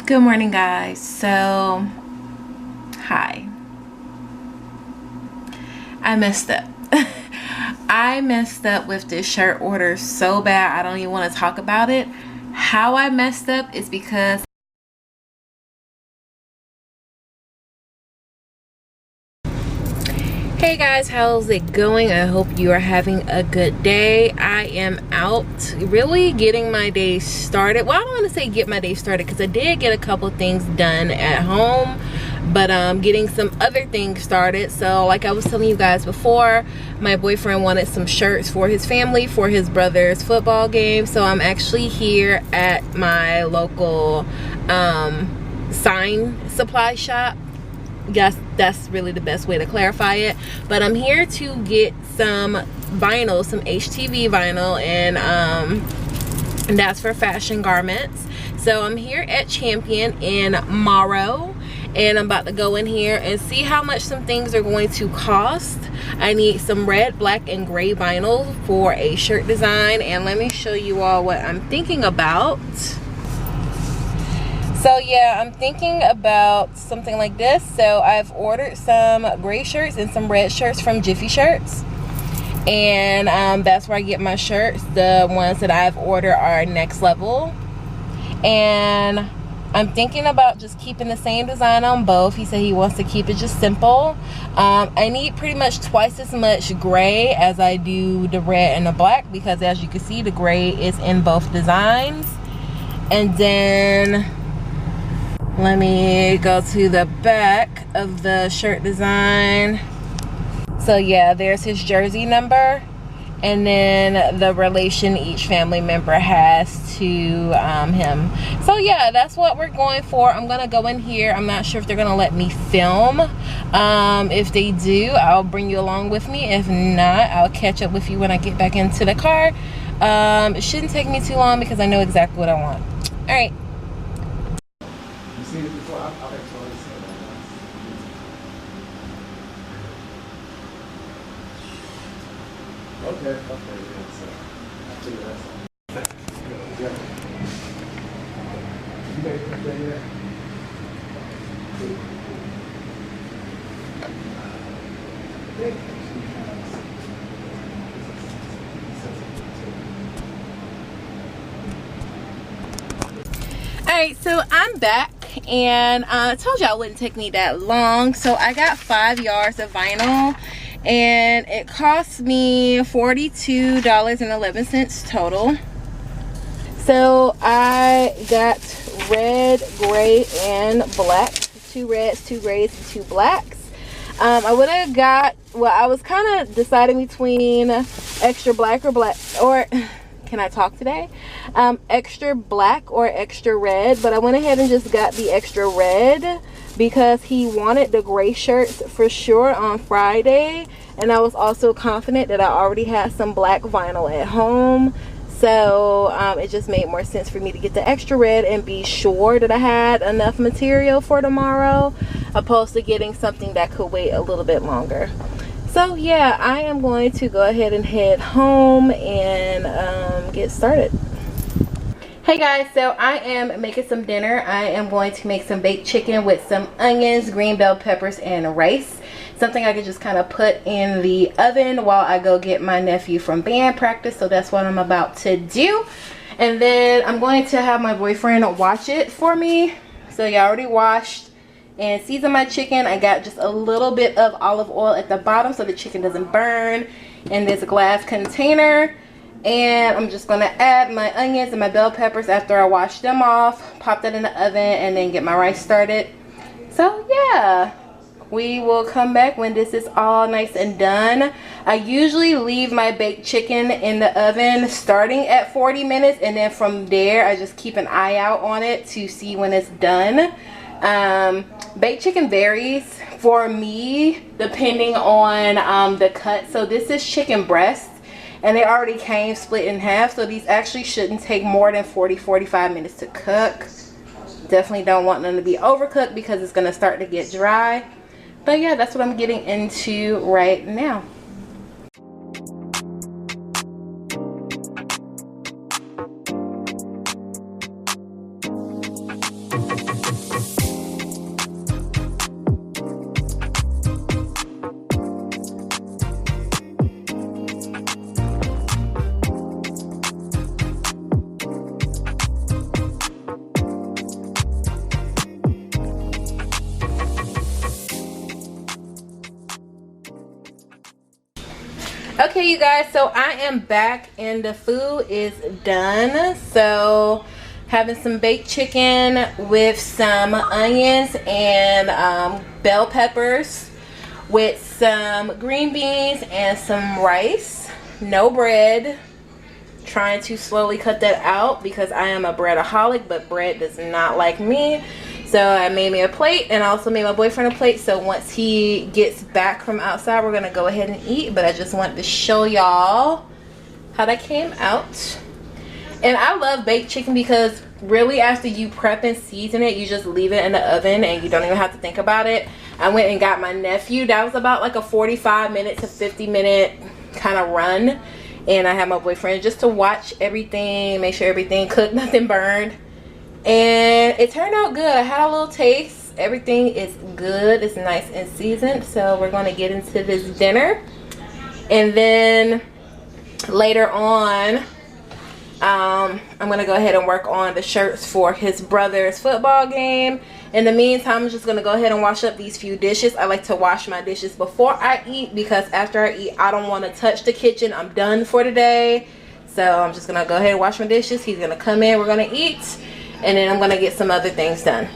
Good morning, guys. So, hi. I messed up. I messed up with this shirt order so bad I don't even want to talk about it. How I messed up is because hey guys, how's it going? I hope you are having a good day. I am out really getting my day started. Well, I don't want to say get my day started because I did get a couple things done at home, but getting some other things started. So like I was telling you guys before, my boyfriend wanted some shirts for his family for his brother's football game. So I'm actually here at my local sign supply shop. Yes, that's really the best way to clarify it. But I'm here to get some vinyl, some HTV vinyl, and that's for Fashion Garments. So I'm here at Champion in Morrow, and I'm about to go in here and see how much some things are going to cost. I need some red, black, and gray vinyl for a shirt design, and let me show you all what I'm thinking about. So yeah, I'm thinking about something like this. So I've ordered some gray shirts and some red shirts from Jiffy Shirts, and that's where I get my shirts. The ones that I've ordered are Next Level, and I'm thinking about just keeping the same design on both. He said he wants to keep it just simple. I need pretty much twice as much gray as I do the red and the black, because as you can see, the gray is in both designs. And then let me go to the back of the shirt design. So yeah, there's his jersey number, and then the relation each family member has to him. So yeah, that's what we're going for. I'm gonna go in here. I'm not sure if they're gonna let me film. If they do, I'll bring you along with me. If not, I'll catch up with you when I get back into the car. It shouldn't take me too long because I know exactly what I want. All right. Seen it before. I've actually already seen it. Okay, yeah. So I'll tell you that. Yeah. You made it there yet? Alright, so I'm back, and I told you it wouldn't take me that long. So I got 5 yards of vinyl, and it cost me $42.11 total. So I got red, gray, and black. 2 reds, 2 grays, and 2 blacks. I would have got, well, I was kind of deciding between extra black or black, or can I talk today? Extra black or extra red, but I went ahead and just got the extra red because he wanted the gray shirts for sure on Friday, and I was also confident that I already had some black vinyl at home. So it just made more sense for me to get the extra red and be sure that I had enough material for tomorrow, opposed to getting something that could wait a little bit longer. So yeah, I am going to go ahead and head home and get started. Hey guys, so I am making some dinner. I am going to make some baked chicken with some onions, green bell peppers, and rice. Something I could just kind of put in the oven while I go get my nephew from band practice. So that's what I'm about to do. And then I'm going to have my boyfriend watch it for me. So yeah, I already washed and season my chicken. I got just a little bit of olive oil at the bottom so the chicken doesn't burn in this glass container. And I'm just gonna add my onions and my bell peppers after I wash them off, pop that in the oven, and then get my rice started. So yeah, we will come back when this is all nice and done. I usually leave my baked chicken in the oven starting at 40 minutes, and then from there I just keep an eye out on it to see when it's done. Baked chicken varies for me depending on the cut. So this is chicken breast, and they already came split in half, so these actually shouldn't take more than 40-45 minutes to cook. Definitely don't want them to be overcooked because it's going to start to get dry. But yeah, that's what I'm getting into right now. Okay, you guys, so I am back and the food is done. So having some baked chicken with some onions and bell peppers with some green beans and some rice. No bread. Trying to slowly cut that out because I am a breadaholic, but bread does not like me. So I made me a plate and I also made my boyfriend a plate. So once he gets back from outside, we're gonna go ahead and eat. But I just wanted to show y'all how that came out. And I love baked chicken because really after you prep and season it, you just leave it in the oven and you don't even have to think about it. I went and got my nephew. That was about like a 45-minute to 50-minute kind of run. And I had my boyfriend just to watch everything, make sure everything cooked, nothing burned. And it turned out good. I had a little taste. Everything is good. It's nice and seasoned. So we're going to get into this dinner. And then later on, I'm going to go ahead and work on the shirts for his brother's football game. In the meantime, I'm just going to go ahead and wash up these few dishes. I like to wash my dishes before I eat because after I eat, I don't want to touch the kitchen. I'm done for today. So I'm just going to go ahead and wash my dishes. He's going to come in. We're going to eat. And then I'm going to get some other things done.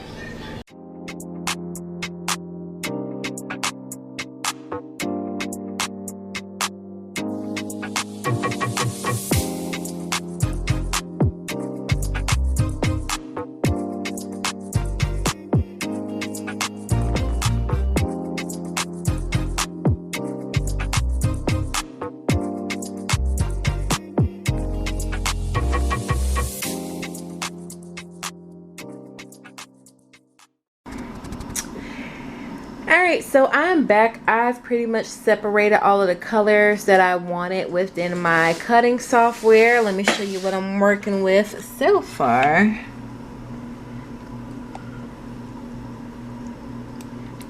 Alright, so I'm back. I've pretty much separated all of the colors that I wanted within my cutting software. Let me show you what I'm working with so far.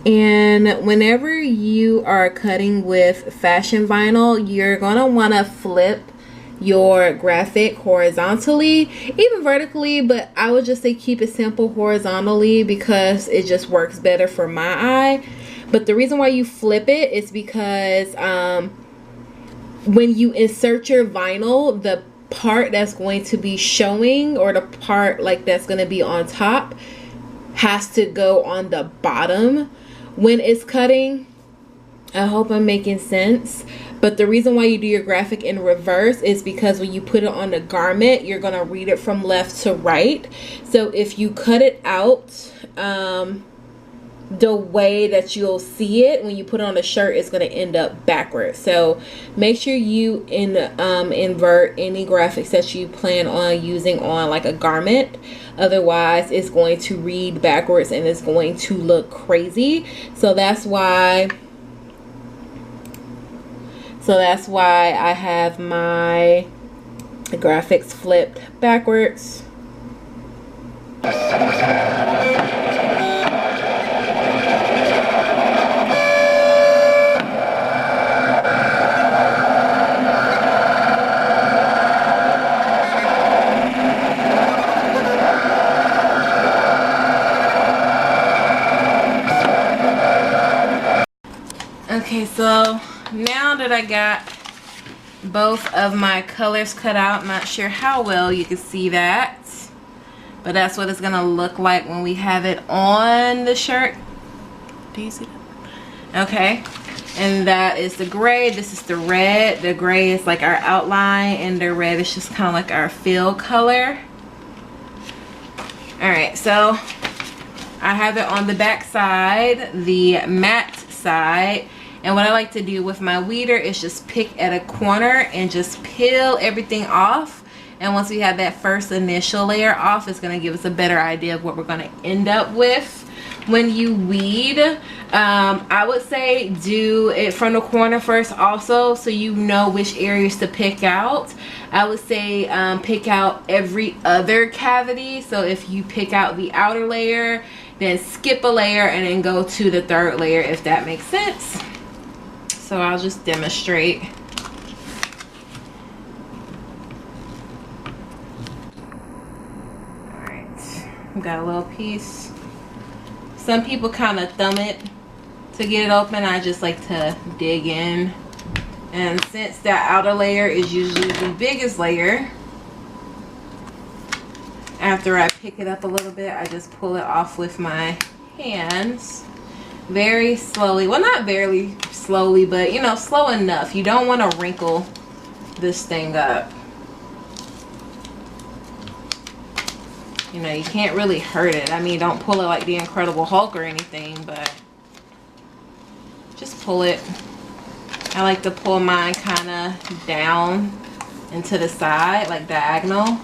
And whenever you are cutting with fashion vinyl, you're going to want to flip your graphic horizontally, even vertically, but I would just say keep it simple horizontally because it just works better for my eye. But the reason why you flip it is because when you insert your vinyl, the part that's going to be showing, or the part like that's going to be on top, has to go on the bottom when it's cutting. I hope I'm making sense. But the reason why you do your graphic in reverse is because when you put it on the garment, you're going to read it from left to right. So if you cut it out the way that you'll see it when you put it on a shirt, it's going to end up backwards. So make sure you invert any graphics that you plan on using on like a garment. Otherwise it's going to read backwards and it's going to look crazy. So that's why I have my graphics flipped backwards. Okay, so now that I got both of my colors cut out, I'm not sure how well you can see that, but that's what it's gonna look like when we have it on the shirt. Do you see that? Okay, and that is the gray. This is the red. The gray is like our outline and the red is just kind of like our fill color. All right, so I have it on the back side, the matte side. And what I like to do with my weeder is just pick at a corner and just peel everything off. And once we have that first initial layer off, it's going to give us a better idea of what we're going to end up with. When you weed, I would say do it from the corner first also, so you know which areas to pick out. I would say pick out every other cavity. So if you pick out the outer layer, then skip a layer and then go to the third layer, if that makes sense. So I'll just demonstrate. Alright, got a little piece. Some people kind of thumb it to get it open. I just like to dig in And since that outer layer is usually the biggest layer, after I pick it up a little bit, I just pull it off with my hands very slowly. Well, not very slowly, but you know, slow enough. You don't want to wrinkle this thing up. You know, you can't really hurt it. I mean, don't pull it like the Incredible Hulk or anything, but just pull it. I like to pull mine kind of down and to the side, like diagonal.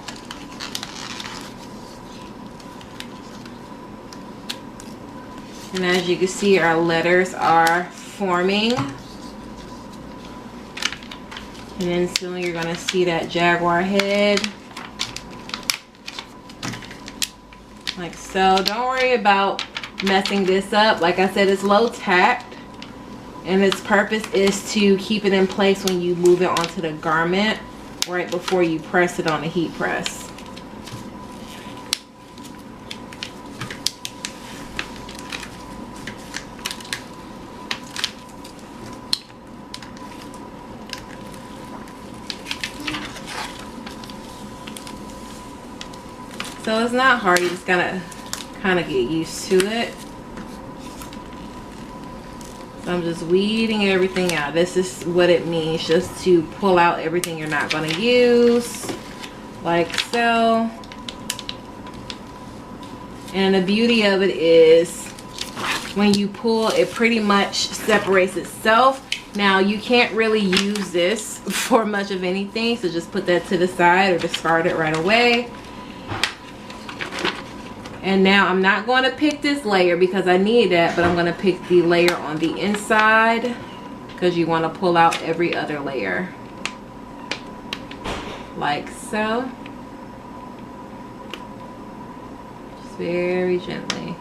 And as you can see, our letters are forming. And then soon you're going to see that jaguar head. Like so. Don't worry about messing this up. Like I said, it's low tact. And its purpose is to keep it in place when you move it onto the garment right before you press it on the heat press. So it's not hard, you just gotta kind of get used to it. So I'm just weeding everything out. This is what it means, just to pull out everything you're not gonna use, like so. And the beauty of it is when you pull, it pretty much separates itself. Now you can't really use this for much of anything, so just put that to the side or discard it right away. And now I'm not going to pick this layer because I need that, but I'm going to pick the layer on the inside because you want to pull out every other layer. Like so. Just very gently.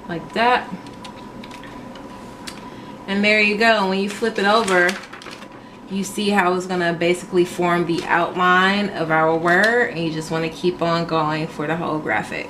Like that. And there you go. When you flip it over, you see how it's going to basically form the outline of our word, and you just want to keep on going for the whole graphic.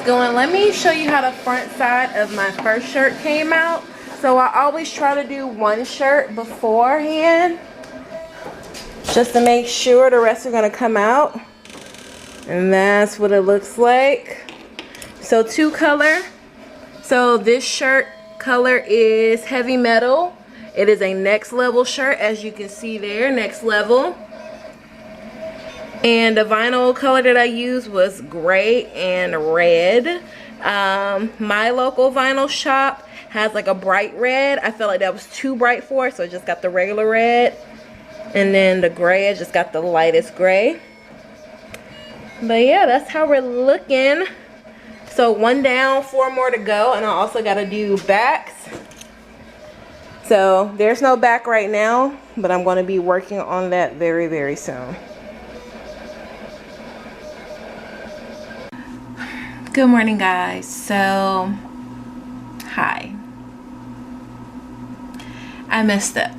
Going, let me show you how the front side of my first shirt came out. So I always try to do one shirt beforehand just to make sure the rest are going to come out, and that's what it looks like. So two color. So this shirt color is Heavy Metal. It is a Next Level shirt, as you can see there, Next Level. And the vinyl color that I used was gray and red. My local vinyl shop has like a bright red. I felt like that was too bright for it, so I just got the regular red. And then the gray, I just got the lightest gray. But yeah, that's how we're looking. So 1 down, 4 more to go, and I also got to do backs. So there's no back right now, but I'm going to be working on that very, very soon. Good morning, guys. So, hi. I messed up.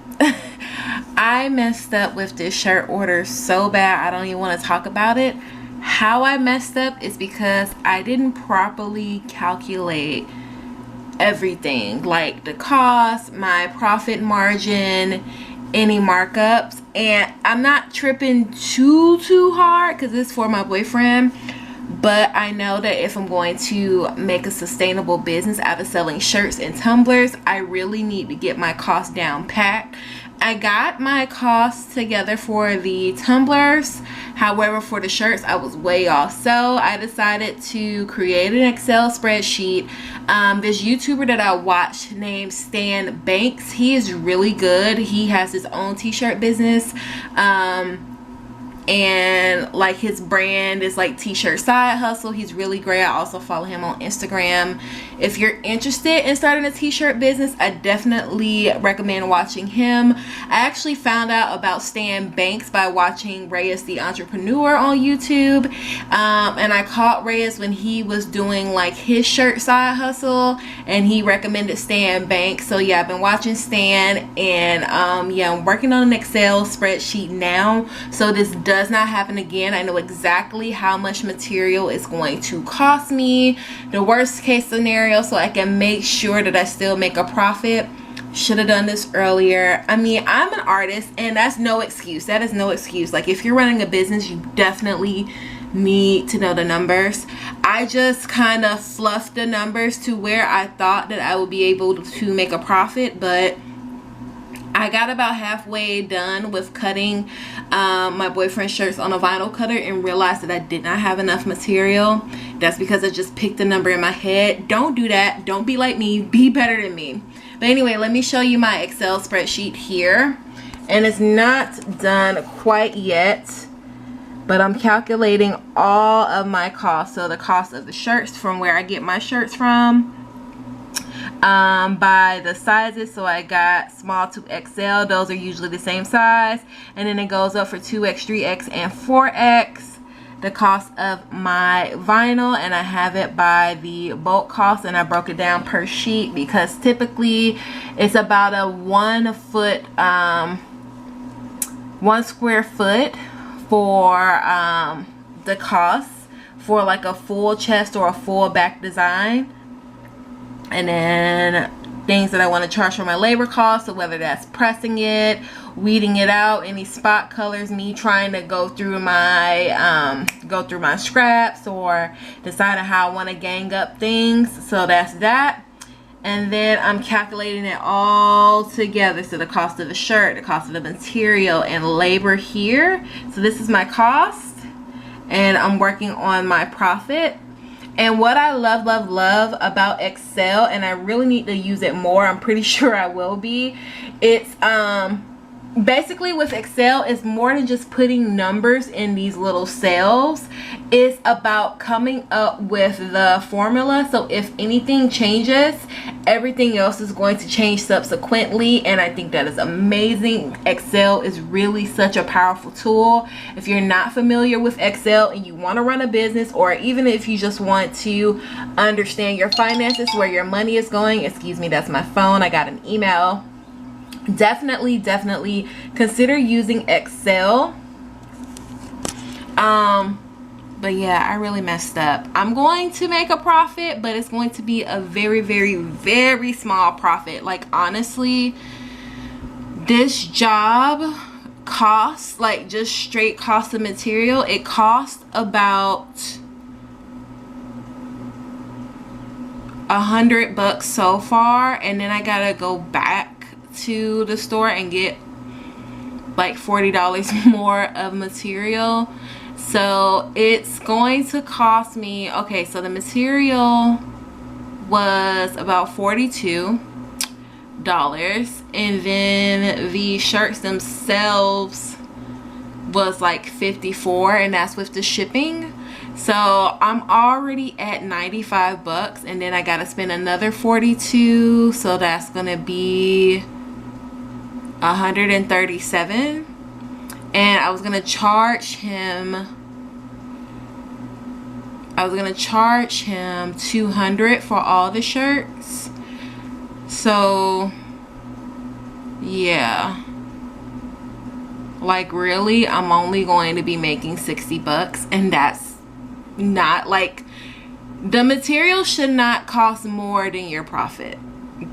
I messed up with this shirt order so bad, I don't even want to talk about it. How I messed up is because I didn't properly calculate everything, like the cost, my profit margin, any markups. And I'm not tripping too hard because it's for my boyfriend, but I know that if I'm going to make a sustainable business out of selling shirts and tumblers, I really need to get my costs down packed. I got my costs together for the tumblers. However, for the shirts, I was way off. So I decided to create an Excel spreadsheet. This YouTuber that I watch named Stan Banks, he is really good. He has his own t-shirt business. And like his brand is like T-Shirt Side Hustle. He's really great. I also follow him on Instagram. If you're interested in starting a t-shirt business, I definitely recommend watching him. I actually found out about Stan Banks by watching Reyes the Entrepreneur on YouTube. And I caught Reyes when he was doing like his shirt side hustle, and he recommended Stan Banks. So yeah, I've been watching Stan, and yeah, I'm working on an Excel spreadsheet now, so this does not happen again. I know exactly how much material is going to cost me, the worst case scenario, so I can make sure that I still make a profit. Should have done this earlier. I mean, I'm an artist, and that's no excuse. That is no excuse. Like, if you're running a business, you definitely need to know the numbers. I just kind of fluffed the numbers to where I thought that I would be able to make a profit, but I got about halfway done with cutting my boyfriend's shirts on a vinyl cutter and realized that I did not have enough material. That's because I just picked a number in my head. Don't do that. Don't be like me. Be better than me. But anyway, let me show you my Excel spreadsheet here. And it's not done quite yet, but I'm calculating all of my costs. So the cost of the shirts from where I get my shirts from, by the sizes. So I got small to XL. Those are usually the same size, and then it goes up for 2X, 3X, and 4X. The cost of my vinyl, and I have it by the bulk cost, and I broke it down per sheet because typically it's about a 1 square foot for the cost for like a full chest or a full back design. And then things that I want to charge for my labor costs, so whether that's pressing it, weeding it out, any spot colors, me trying to go through my scraps, or deciding how I want to gang up things. So that's that. And then I'm calculating it all together. So the cost of the shirt, the cost of the material, and labor here. So this is my cost, and I'm working on my profit. And what I love about Excel, and I really need to use it more, I'm pretty sure I will be, it's basically with Excel, it's more than just putting numbers in these little cells. It's about coming up with the formula, so if anything changes, everything else is going to change subsequently, and I think that is amazing. Excel is really such a powerful tool. If you're not familiar with Excel and you want to run a business, or even if you just want to understand your finances, where your money is going, excuse me, that's my phone, I got an email, definitely consider using Excel. But yeah, I really messed up. I'm going to make a profit, but it's going to be a very small profit. Like, honestly, this job costs, like, just straight cost of material, it costs about $100 so far, and then I gotta go back to the store and get like $40 more of material. So it's going to cost me, okay, so the material was about $42, and then the shirts themselves was like $54, and that's with the shipping. So I'm already at 95 bucks, and then I gotta spend another 42, so that's gonna be 137. And I was gonna charge him $200 for all the shirts. So yeah, like really I'm only going to be making 60 bucks, and that's not like, the material should not cost more than your profit.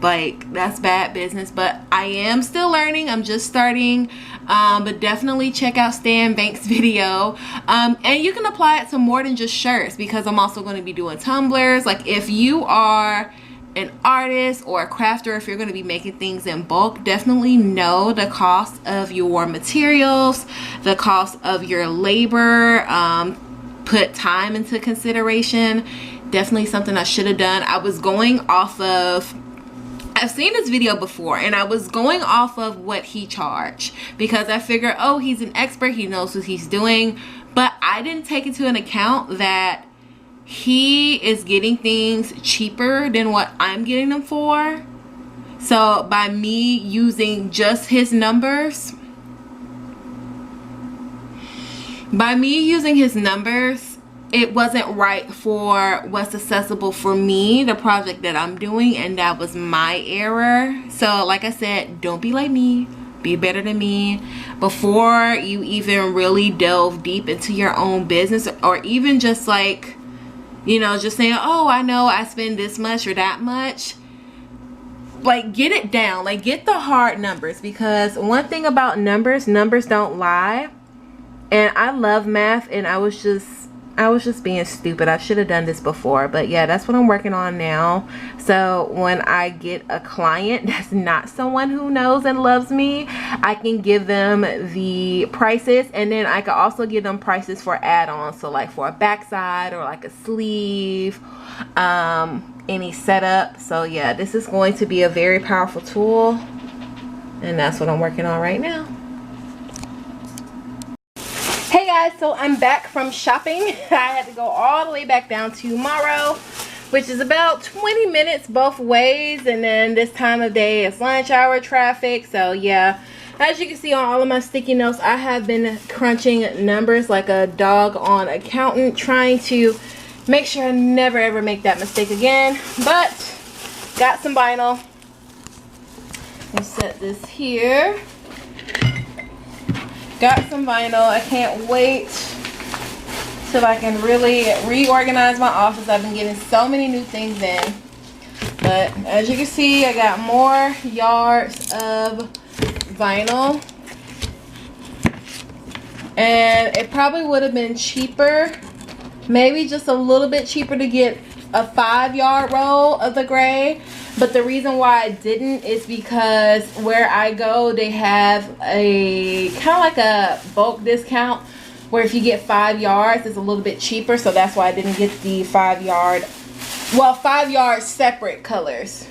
Like, that's bad business. But I am still learning, I'm just starting. But definitely check out Stan Banks' video, and you can apply it to more than just shirts, because I'm also going to be doing tumblers. Like, if you are an artist or a crafter, if you're going to be making things in bulk, definitely know the cost of your materials, the cost of your labor. Put time into consideration. Definitely something I should have done. I was going off of, I've seen this video before, and I was going off of what he charged, because I figured, oh, he's an expert, he knows what he's doing. But I didn't take into an account that he is getting things cheaper than what I'm getting them for. So by me using just his numbers, it wasn't right for what's accessible for me, the project that I'm doing, and that was my error. So like I said, don't be like me, be better than me. Before you even really delve deep into your own business, or even just like, you know, just saying, oh, I know I spend this much or that much, like, get it down, like get the hard numbers. Because one thing about numbers don't lie. And I love math, and I was just being stupid. I should have done this before. But yeah, that's what I'm working on now. So when I get a client that's not someone who knows and loves me, I can give them the prices, and then I can also give them prices for add-ons. So like for a backside or like a sleeve, any setup. So yeah, this is going to be a very powerful tool, and that's what I'm working on right now. Hey guys, so I'm back from shopping. I had to go all the way back down to Morrow, which is about 20 minutes both ways, and then this time of day is lunch hour traffic. So yeah, as you can see on all of my sticky notes, I have been crunching numbers like a doggone accountant, trying to make sure I never ever make that mistake again. But got some vinyl. Let's set this here. Got some vinyl. I can't wait till I can really reorganize my office. I've been getting so many new things in. But as you can see, I got more yards of vinyl. And it probably would have been cheaper, maybe just a little bit cheaper, to get a 5-yard roll of the gray. But the reason why I didn't is because where I go, they have a kind of like a bulk discount where if you get 5 yards, it's a little bit cheaper. So that's why I didn't get the 5-yard, well, 5-yard separate colors.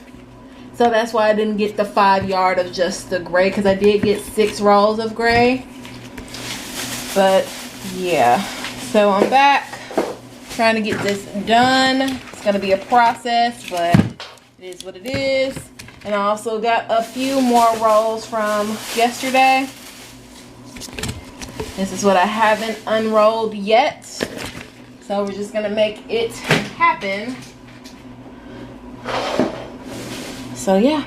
So that's why I didn't get the 5-yard of just the gray, because I did get 6 rolls of gray. But yeah, so I'm back trying to get this done. It's going to be a process, but it is what it is. And I also got a few more rolls from yesterday. This is what I haven't unrolled yet, so we're just gonna make it happen. So yeah.